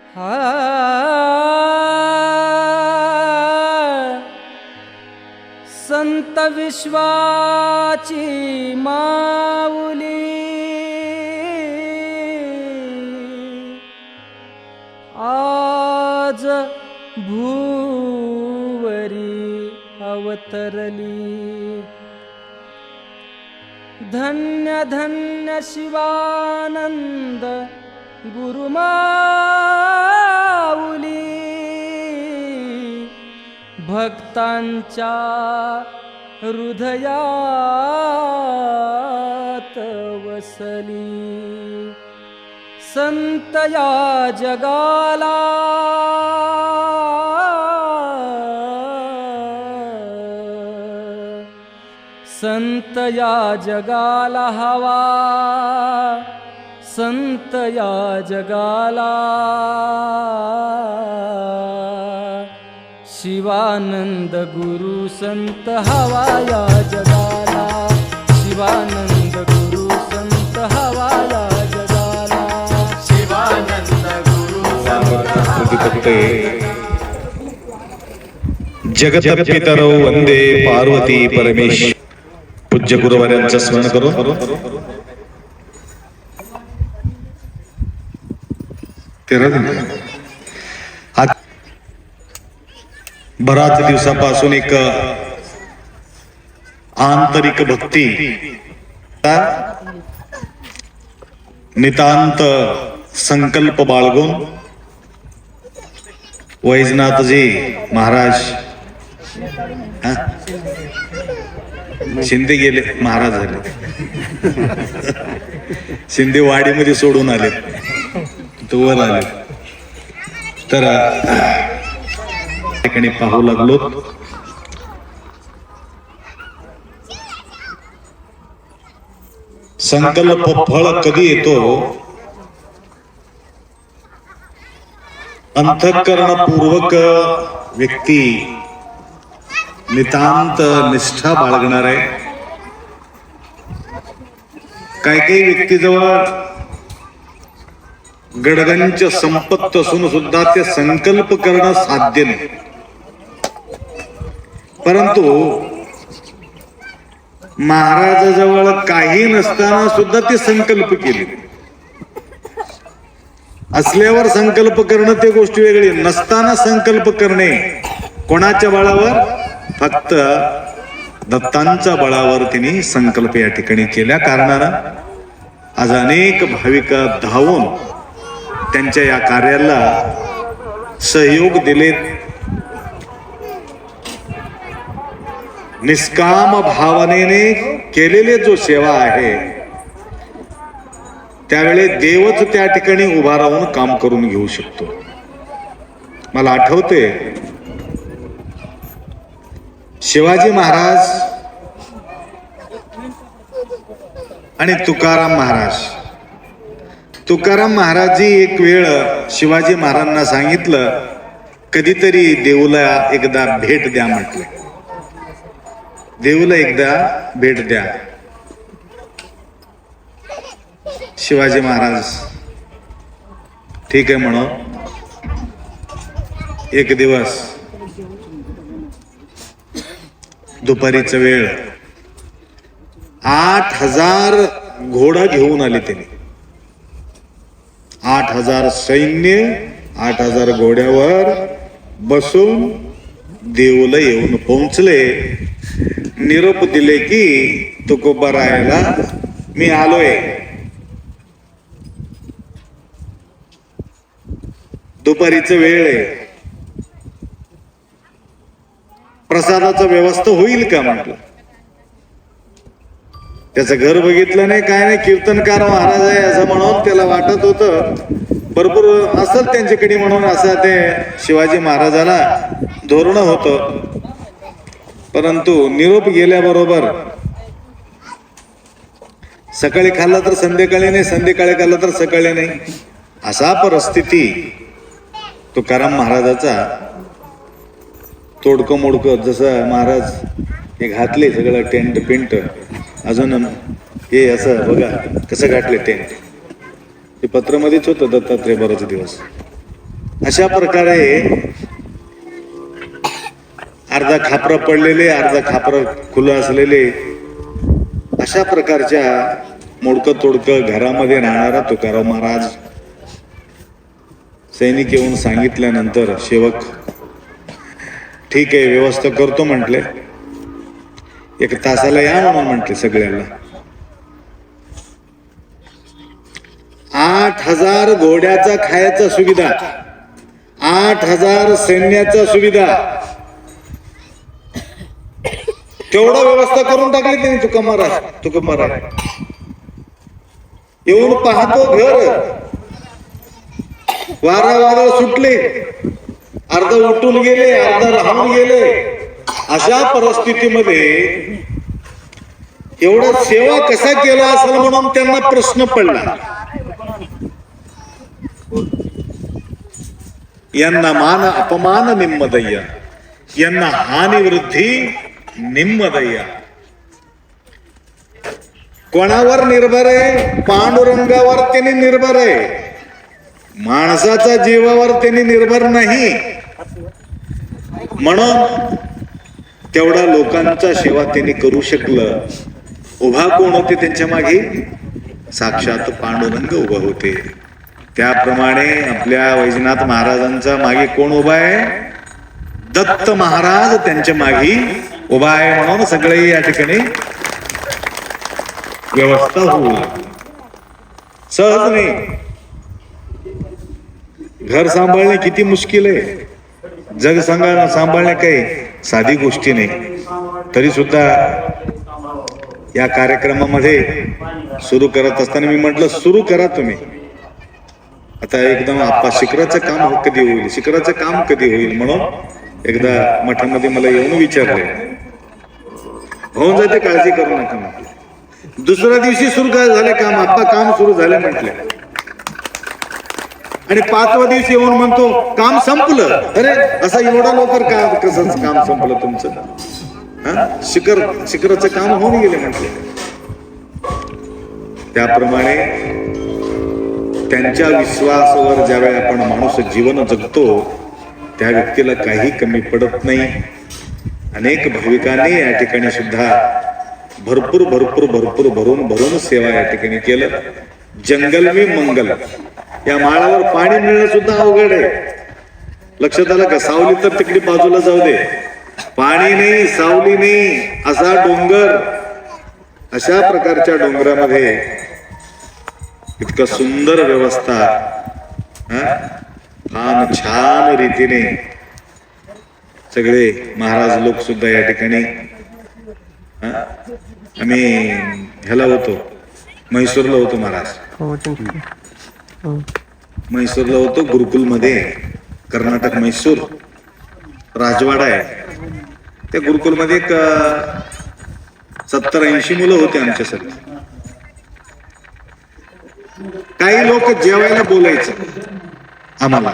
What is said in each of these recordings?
हा संत विश्वाची माऊली आज भूवरी अवतरली। धन्य धन्य शिवानंद गुरुमाऊली भक्तांच्या हृदयात वसली। संत या जगाला संत या जगाला हवा, संत या जगाला शिवानंद गुरु संत हवा या जगाला। शिवानंद गुरु संत हवा या जगाला। शिवानंद गुरु संत हवा। जगत पितरौ वंदे पार्वती परमेश। पूज्य गुरुवार्यांचं स्मरण करून बराच दिवसापासून एक आंतरिक भक्ती नितांत संकल्प बाळगून वैजनाथजी महाराज शिंदे गेले, महाराज झाले, शिंदे वाडीमध्ये सोडून आले, तो वर आले, तर ठिकाणी पाहू लागलो। संकल्प फळ कधी येतो? अंतःकरणपूर्वक व्यक्ती नितांत निष्ठा बाळगणार आहे। काही काही व्यक्तीजवळ गडगंच संपत्त असून सुद्धा ते संकल्प करणं साध्य नाही, परंतु महाराजाजवळ काही नसताना सुद्धा ते संकल्प केले। असल्यावर संकल्प करणं ते गोष्ट वेगळी, नसताना संकल्प करणे कोणाच्या बळावर? फक्त दत्तांच्या बळावर त्यांनी संकल्प या ठिकाणी केल्या कारणानं आज अनेक भाविक धावून त्यांच्या या कार्याला सहयोग दिलेत। निष्काम भावनेने केलेले जो सेवा आहे त्यावेळी देवच त्या ठिकाणी उभा राहून काम करून घेऊ शकतो। मला आठवते शिवाजी महाराज आणि तुकाराम महाराज। तुकाराम महाराजजी एक वेळ शिवाजी महाराजांना सांगितलं कधीतरी देऊला एकदा भेट द्या म्हटले, देऊला एकदा भेट द्या। शिवाजी महाराज ठीक आहे म्हणून एक दिवस दुपारीचा वेळ 8000 घोडा घेऊन आले त्यांनी, 8000 सैन्य 8000 घोड्यावर बसून देऊला येऊन पोहोचले। निरोप दिले की तुकोबारायाला मी आलोय। दुपारीचा वेळ आहे, प्रसादाचा व्यवस्था होईल का म्हटलं। त्याचं घर बघितलं नाही, काय नाही, कीर्तनकार महाराज आहे असं म्हणून त्याला वाटत होतं भरपूर असेल त्यांच्याकडे म्हणून असं ते शिवाजी महाराजाला धोरण होतं। परंतु निरोप गेल्याबरोबर सकाळी खाल्ला तर संध्याकाळी नाही, संध्याकाळी खाल्ला तर सकाळी नाही, असा परिस्थिती तुकाराम महाराजाचा। तोडकं मोडकं जसं महाराज हे घातले सगळं टेंट पिंट, अजून हे असं बघा कसं घातले टेंट, ते पत्रामध्येच होतं दत्तात्रय बराच दिवस। अशा प्रकारे अर्धा खापर पडलेले, अर्धा खापर खुलं असलेले, अशा प्रकारच्या मोडकं तोडकं घरामध्ये राहणारा तुकाराम महाराज सैनिक येऊन सांगितल्यानंतर सेवक ठीक आहे व्यवस्था करतो म्हटले. 1 तासाला या म्हणून म्हटले सगळ्यांना. 8,000 घोड्याचा खायचा सुविधा, 8,000 सैन्याचा सुविधा, तेवढा व्यवस्था करून टाकली त्यांनी. तुकाराम महाराज येऊन पाहतो घर वारा सुटले, अर्ध उठून गेले, अर्ध राहून गेले. अशा परिस्थितीमध्ये एवढा सेवा कसा केला असेल म्हणून त्यांना प्रश्न पडला. यांना मान अपमान निम्मदय्य, यांना हानी वृद्धी निम्मदय्य. कोणावर निर्भर आहे? पांडुरंगावर त्यांनी निर्भर आहे. माणसाच्या जीवावर त्यांनी निर्भर नाही. म्हणून तेवढा लोकांचा सेवा त्यांनी करू शकलं. उभा कोण होते त्यांच्या मागे? साक्षात पांडुरंग उभा होते. त्याप्रमाणे आपल्या वैजनाथ महाराजांच्या मागे कोण उभा आहे? दत्त महाराज त्यांच्या मागे उभा आहे. म्हणून सगळे या ठिकाणी व्यवस्था होईल. सहज नाही. घर सांभाळणे किती मुश्किल आहे. जग सांभाळणे काही साधी गोष्टी नाही. तरी सुद्धा या कार्यक्रमामध्ये सुरू करत असताना मी म्हटलं सुरू करा तुम्ही. आता एकदम आप्पा शिखराचं काम कधी होईल, शिखराचं काम कधी होईल म्हणून एकदा मठामध्ये मला येऊन विचारले. होऊन जाते, काळजी करू नका म्हटलं. दुसऱ्या दिवशी सुरू काय झाले काम? आप्पा काम सुरू झाले म्हटले. आणि 5व्या दिवशी येऊन म्हणतो काम संपलं. अरे असं एवढा लवकर का कसं काम संपलं तुमचं? शिखराचं काम होऊन गेले म्हटले. त्याप्रमाणे त्यांच्या विश्वासावर ज्यावेळी आपण माणूस जीवन जगतो त्या व्यक्तीला काही कमी पडत नाही. अनेक भाविकांनी या ठिकाणी सुद्धा भरपूर भरपूर भरपूर भरून भरून सेवा या ठिकाणी केलं. जंगल में मंगल. या माळावर पाणी मिळणं सुद्धा अवघड आहे. लक्षात आलं का? सावली तर तिकडे बाजूला जाऊ दे, पाणी नाही, सावली नाही, असा डोंगर. अशा प्रकारच्या डोंगरामध्ये इतकं सुंदर व्यवस्था, फार छान रीतीने सगळे महाराज लोक सुद्धा या ठिकाणी. आम्ही ह्याला होतो, म्हैसूरला होतो महाराज. म्हैसूरला होतो, गुरुकुलमध्ये. कर्नाटक म्हैसूर राजवाडा आहे. त्या गुरुकुलमध्ये एक 70-80 मुलं होते आमच्यासाठी. काही लोक जेवायला बोलायचं आम्हाला,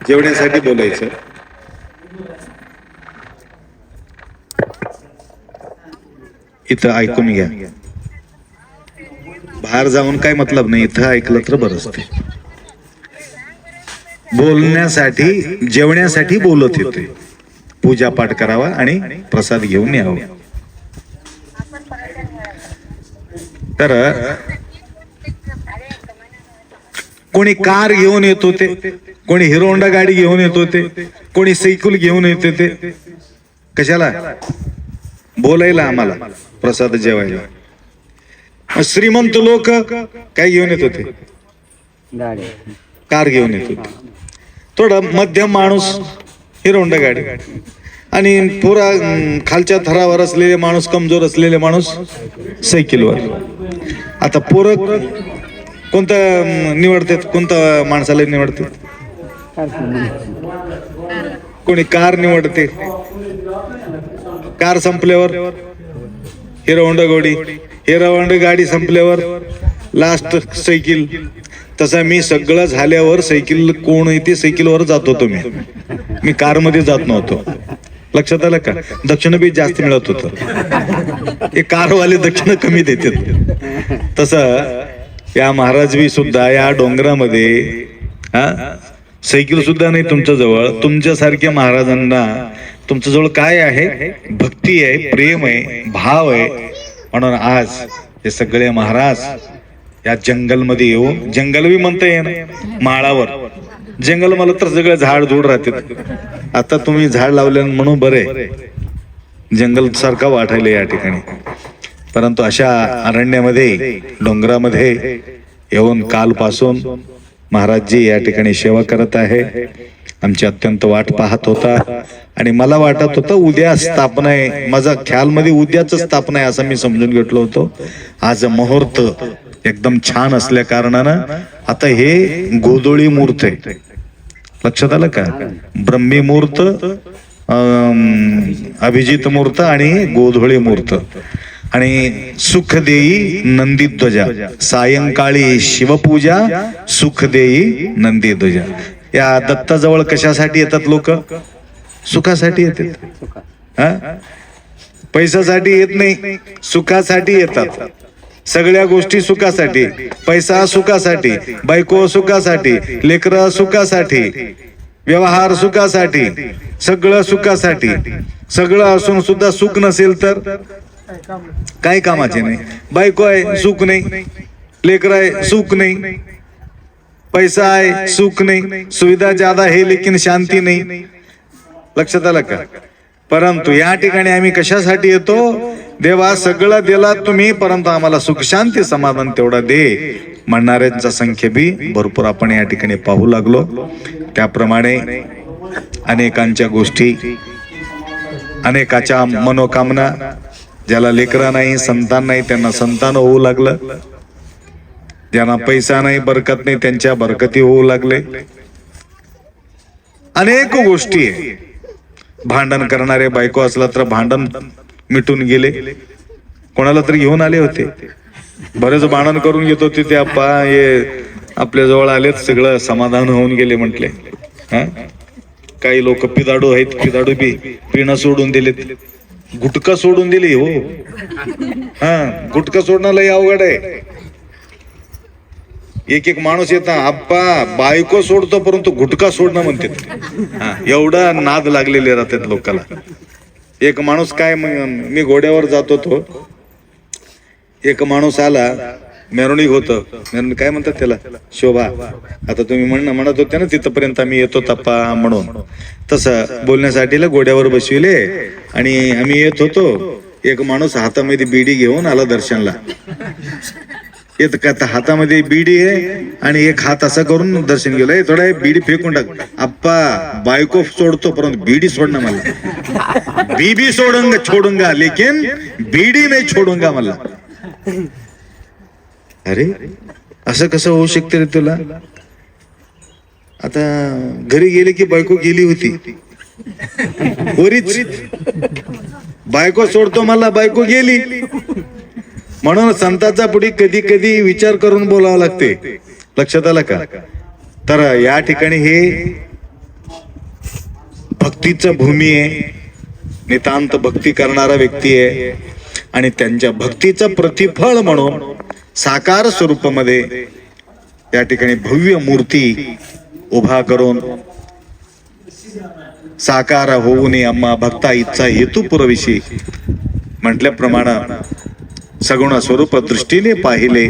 जेवण्यासाठी बोलायचं. इथं ऐकून घ्या, बाहेर जाऊन काय मतलब नाही. इथं ऐकलं तर बरं असते. बोलण्यासाठी, जेवण्यासाठी बोलत होते. पूजा पाठ करावा आणि प्रसाद घेऊन यावं. तर कोणी कार घेऊन येत होते, कोणी हिरो होंडा गाडी घेऊन येत होते, कोणी सायकल घेऊन येत होते. कशाला? बोलायला, आम्हाला प्रसाद जेवायला. श्रीमंत लोक काय घेऊन येत होते? कार घेऊन येत होते. थोडा मध्यम माणूस हिरो होंडा गाडी, आणि पुरा खालच्या थरावर असलेले माणूस, कमजोर असलेले माणूस सायकलवर. आता पोरं कोणतं निवडतात? कोणतं माणसाला निवडते? कोणी कार निवडते. कार संपल्यावर हिरो होंडा गाडी, हिरो होंडा गाडी संपल्यावर लास्ट सायकल. तसा मी सगळं झाल्यावर सायकल कोण येते सायकलवर जात होतो. मी कार मध्ये जात नव्हतो. लक्षात आलं का? दक्षिण बी जास्त मिळत होत. हे कारवाले दक्षिण कमी देतात. तसं या महाराजवी सुद्धा या डोंगरामध्ये सायकल सुद्धा नाही तुमच्या जवळ. तुमच्यासारख्या महाराजांना तुमच्या जवळ काय आहे? भक्ती आहे, प्रेम आहे, भाव आहे. म्हणून आज हे सगळे महाराज या जंगलमध्ये येऊन, जंगलही म्हणता येईना, माळावर जंगल मला तर सगळं झाड झुड राहते. आता तुम्ही झाड लावले म्हणून बरे, जंगल सारखा वाटायला या ठिकाणी. परंतु अशा अरण्यामध्ये, डोंगरामध्ये येऊन कालपासून महाराजजी या ठिकाणी सेवा करत आहे. आमची अत्यंत वाट पाहत होता आणि मला वाटत होतं उद्या स्थापना आहे, माझा ख्याल मध्ये उद्याच स्थापना आहे असं मी समजून घेतलो होतो. आज मुहूर्त एकदम छान असल्या कारणानं आता हे गोधोळी मूर्त आहे. लक्षात आलं का? ब्रह्मी मूर्त, अभिजित मूर्त आणि गोधोळी मूर्त. आणि सुख देई नंदी ध्वजा, सायंकाळी शिवपूजा, सुख देई नंदी ध्वजा. या दत्ताजवळ कशासाठी येतात लोक? सुखासाठी येतात. पैशासाठी येत नाही, सुखासाठी येतात. सगळ्या गोष्टी सुखासाठी, पैसा सुखासाठी, बायको सुखासाठी, लेकरं सुखासाठी, व्यवहार सुखासाठी, सगळं सुखासाठी. सगळं असून सुद्धा सुख नसेल तर काय कामाचे नाही. बायको आहे, सुख नाही. लेकर आहे, सुख नाही. पैसा आहे, सुख नाही. सुविधा ज्यादा है लेकिन शांती नाही. लक्षात आलं का? परंतु या ठिकाणी आम्ही कशासाठी येतो? देवा सगळं दिला तुम्ही, परंतु आम्हाला सुख शांती समाधान तेवढा दे म्हणणाऱ्यांचा संख्या बी भरपूर आपण या ठिकाणी पाहू लागलो. त्याप्रमाणे अनेकांच्या गोष्टी, अनेकाच्या मनोकामना, ज्याला लेकरा नाही, संतान नाही, त्यांना संतान होऊ लागलं. ज्यांना पैसा नाही, बरकत नाही, त्यांच्या बरकती होऊ लागले. अनेक गोष्टी आहे. भांडण करणारे बायको असला तर भांडण मिटून गेले. कोणाला तरी घेऊन आले होते, बरेच भांडण करून घेत होते ते आप्पा, हे आपल्या जवळ आलेत, सगळं समाधान होऊन गेले म्हटले. काही लोक पिदाडू आहेत, पिदाडू बी पिणं सोडून दिलेत, गुटखा सोडून दिली. हो गुटखा सोडण्याला अवघड आहे. एक एक माणूस येता, आप्पा बायको सोडतो परंतु गुटखा सोडणं म्हणते. एवढा नाद लागलेले राहतात लोकांना. एक माणूस काय, मी घोड्यावर जात होतो, एक माणूस आला, मेरवणीक होतं, काय म्हणतात त्याला, शोभा. आता तुम्ही म्हणत होते ना तिथपर्यंत आम्ही येतो तप्पा म्हणून, तसं बोलण्यासाठी घोड्यावर बसविले आणि आम्ही येत होतो. एक माणूस हातामध्ये बिडी घेऊन आला दर्शनला. येत का हातामध्ये बिडी आहे आणि एक हात असा करून दर्शन गेलं. थोडा बिडी फेकून टाक. आप्पा बायको सोडतो परंतु बिडी सोडणं मला. बीबी छोडूंगा लेकिन बिडी नाही छोडूंगा मला. अरे असं कसं होऊ शकते रे तुला? आता घरी गेले की बायको गेली होती वरीच. बायको सोडतो मला, बायको गेली. म्हणून संतांचा पुढे कधी कधी विचार करून बोलावं लागते. लक्षात आलं का? तर या ठिकाणी हे भक्तीचं भूमी आहे. नितांत भक्ती करणारा व्यक्ती आहे आणि त्यांच्या भक्तीचं प्रतिफळ म्हणून साकार स्वरूपामध्ये या ठिकाणी भव्य मूर्ती उभा करून साकार होऊ नये आम्हा भक्ता इच्छा हेतू पुरविशी म्हटल्याप्रमाणे सगुण स्वरूप दृष्टीने पाहिले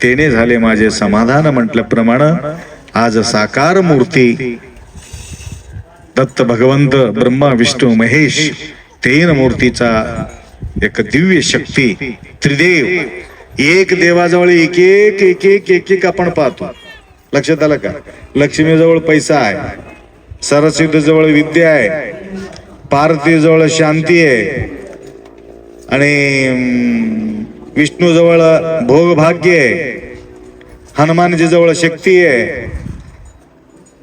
तेने झाले माझे समाधान म्हटल्याप्रमाणे आज साकार मूर्ती दत्त भगवंत ब्रह्मा विष्णू महेश तीन मूर्तीचा एक दिव्य शक्ती त्रिदेव. एक देवाजवळ एक एक एक एक एक एक आपण पाहतो. लक्षात आलं का? लक्ष्मीजवळ पैसा आहे, सरस्वती जवळ विद्या आहे, पार्वती जवळ शांती आहे आणि विष्णू जवळ भोग भाग्य आहे, हनुमानजी जवळ शक्ती आहे.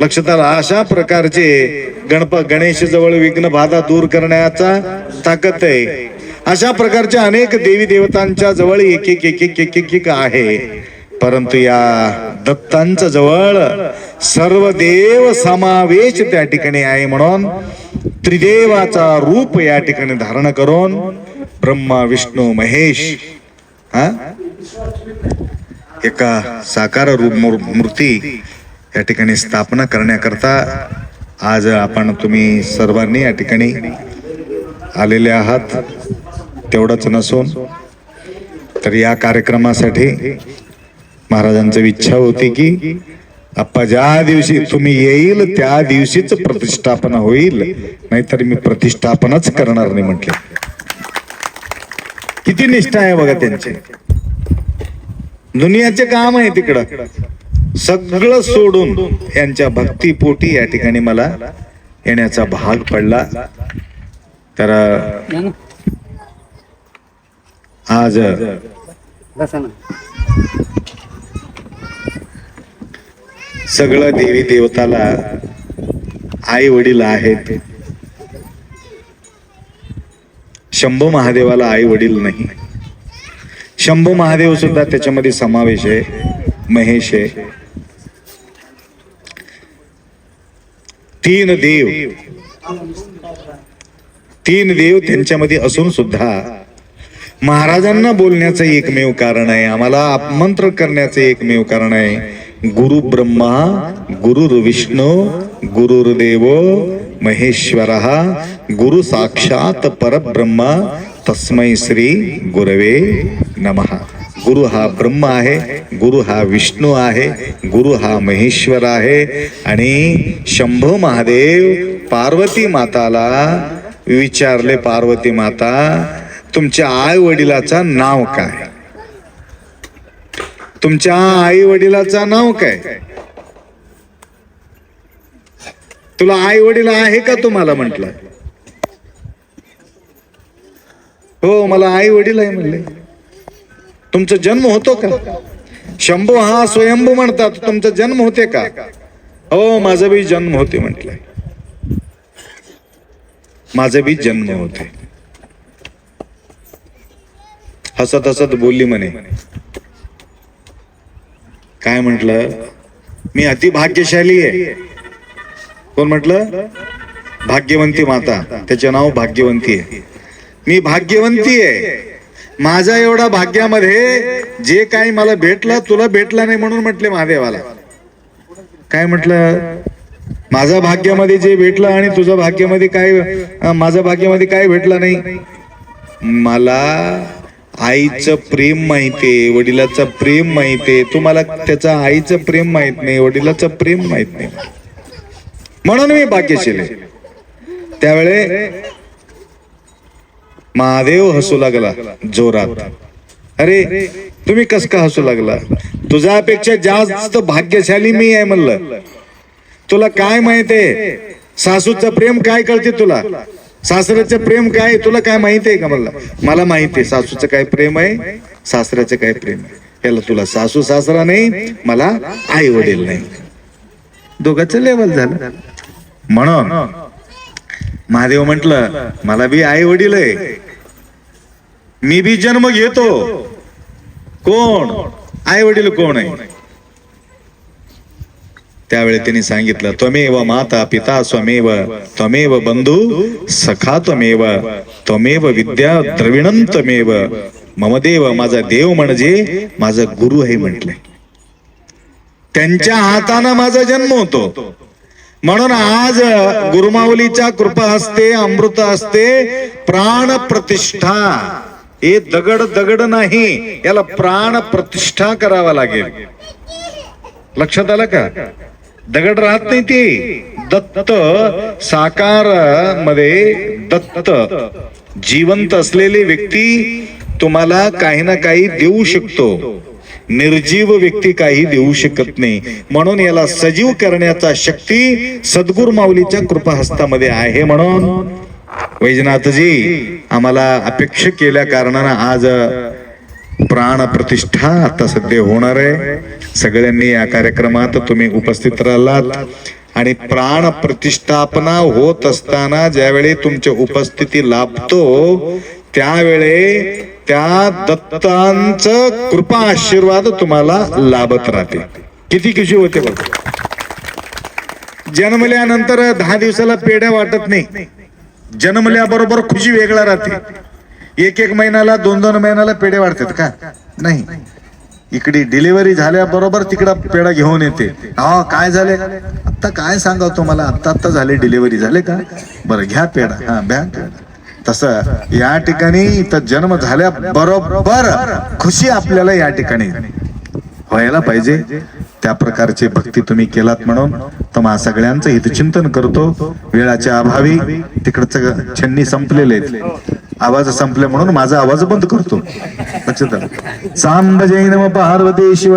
लक्षात आलं? अशा प्रकारचे गणेश जवळ विघ्न बाधा दूर करण्याचा ताकद आहे. अशा प्रकारच्या अनेक देवी देवतांच्या जवळ एक एक एक एक एक एक आहे. परंतु या दत्तांच्या जवळ सर्व देव समावेश त्या ठिकाणी आहे. म्हणून त्रिदेवाचा रूप या ठिकाणी धारण करून ब्रह्मा विष्णू महेश एका साकार रूप मूर्ती या ठिकाणी स्थापना करण्याकरता आज तुम्ही सर्वांनी या ठिकाणी आलेले आहात. तेवढंच नसून तर या कार्यक्रमासाठी महाराजांची इच्छा होती की आप्पा ज्या दिवशी तुम्ही येईल त्या दिवशीच प्रतिष्ठापना होईल, नाहीतर मी प्रतिष्ठापनाच करणार नाही म्हटले. किती निष्ठा आहे बघा त्यांची. दुनियाचे काम आहे तिकडं, सगळं सोडून यांच्या भक्तीपोटी या ठिकाणी मला येण्याचा भाग पडला. तर आज सगळं देवी देवताला आई वडील आहेत. शंभू महादेवाला आई वडील नाही. शंभू महादेव सुद्धा त्याच्यामध्ये समावेश आहे, महेश आहे. तीन देव त्यांच्यामध्ये असून सुद्धा महाराजांना बोलण्याचं एकमेव कारण आहे, आम्हाला आमंत्रण करण्याचं एकमेव कारण आहे. गुरु ब्रह्मा गुरुर्विष्णू गुरुर्देव महेश्वरः गुरु साक्षात परब्रह्मा तस्मै श्री गुरवे नमः. गुरु हा ब्रह्म आहे, गुरु हा विष्णू आहे, गुरु हा महेश्वर आहे. आणि शंभू महादेव पार्वती माताला विचारले, पार्वती माता तुमच्या आई वडिलाचं नाव काय? तुमच्या आई वडिलाचं नाव काय? तुला आई वडील आहे का तुम्हाला म्हटलं? हो मला आई वडील आहे म्हणले. तुमचा जन्म होतो का? शंभू हा स्वयंभू म्हणतात, तुमचा जन्म होते का? हो माझा बी जन्म होते म्हटलंय, माझा बी जन्म होते. हसत हसत बोलली म्हणे. काय म्हटलं? मी अति भाग्यशाली आहे. कोण म्हटलं? भाग्यवंती माता, त्याचे नाव भाग्यवंती आहे. मी भाग्यवंती आहे. माझा एवढा भाग्यामध्ये जे काही मला भेटलं तुला भेटला नाही म्हणून म्हटले महादेवाला. काय म्हटलं? माझा भाग्यामध्ये जे भेटलं आणि तुझ्या भाग्यामध्ये काय, माझ्या भाग्यामध्ये काय भेटलं नाही. मला आईचं प्रेम माहितीये, वडिलाचं प्रेम माहितीये, तुम्हाला त्याचा आईचं प्रेम माहित नाही, वडिलाचं प्रेम माहित नाही, म्हणून मी भाग्यशाली. त्यावेळे महादेव हसू लागला जोरात. अरे तुम्ही कस का हसू लागला? तुझ्यापेक्षा जास्त भाग्यशाली मी आहे म्हणलं. तुला काय माहितीये सासूचं प्रेम काय कळते तुला? सासऱ्याचं प्रेम काय तुला काय माहिती आहे का म्हणलं? मला माहिती आहे सासूचं काय प्रेम आहे, सासऱ्याचं काय प्रेम आहे. याला तुला सासू सासरा नाही, मला आई वडील नाही. दोघांचं लेवल झालं. म्हणून महादेव म्हटलं मला बी आई वडील आहे, मी बी जन्म घेतो. कोण आई वडील कोण आहे? त्यावेळी त्यांनी सांगितलं त्वमेव माता पिता स्वमेव त्वमेव बंधू सखा त्वमेव त्वमेव विद्या द्रविणं त्वमेव मम देव. माझा देव म्हणजे माझा गुरु आहे म्हटलंय. त्यांच्या हाताने माझा जन्म होतो. म्हणून आज गुरुमाऊलीच्या कृपा असते, अमृत असते, प्राण प्रतिष्ठा. हे दगड दगड नाही, याला प्राण प्रतिष्ठा करावा लागेल. लक्षात आलं का? दगड राहत नाही ती. दत्त साकार मध्ये दत्त जिवंत असलेली व्यक्ती तुम्हाला काही ना काही देऊ शकतो, निर्जीव व्यक्ती काही देऊ शकत नाही. म्हणून याला सजीव करण्याचा शक्ती सद्गुरु माऊलीच्या कृपा हस्तामध्ये आहे. म्हणून वैजनाथजी आम्हाला अपेक्षा केल्या कारणानं आज प्राण प्रतिष्ठा आता सध्या होणार आहे. सगळ्यांनी या कार्यक्रमात तुम्ही उपस्थित राहिलात आणि प्राण प्रतिष्ठापना होत असताना ज्यावेळी तुमच्या उपस्थिती लाभतो त्यावेळे त्या दत्तांचं कृपा आशीर्वाद तुम्हाला लाभत राहते. किती खुशी होते बघ. जन्मल्यानंतर 10 दिवसाला पेढ्या वाटत नाही. जन्मल्याबरोबर खुशी वेगळा राहते. एक महिन्याला 2 महिन्याला पेढे वाढतात का? नाही. इकडे डिलिव्हरी झाल्याबरोबर तिकडं पेढा घेऊन येते. हा काय झाले, आता काय सांगाव तुम्हाला, आता झाले डिलिव्हरी झाले का, बरं घ्या पेढा, हा घ्या पेढा. तसं या ठिकाणी इथं जन्म झाल्या बरोबर खुशी आपल्याला या ठिकाणी व्हायला पाहिजे. त्या प्रकारची भक्ती तुम्ही केलात म्हणून तुम्हा सगळ्यांचं हितचिंतन करतो. वेळाच्या अभावी तिकडचं छन्नी संपलेले, आवाज संपले म्हणून माझा आवाज बंद करतो. लक्षात आलं. सांब जय नमः पार्वती शिव.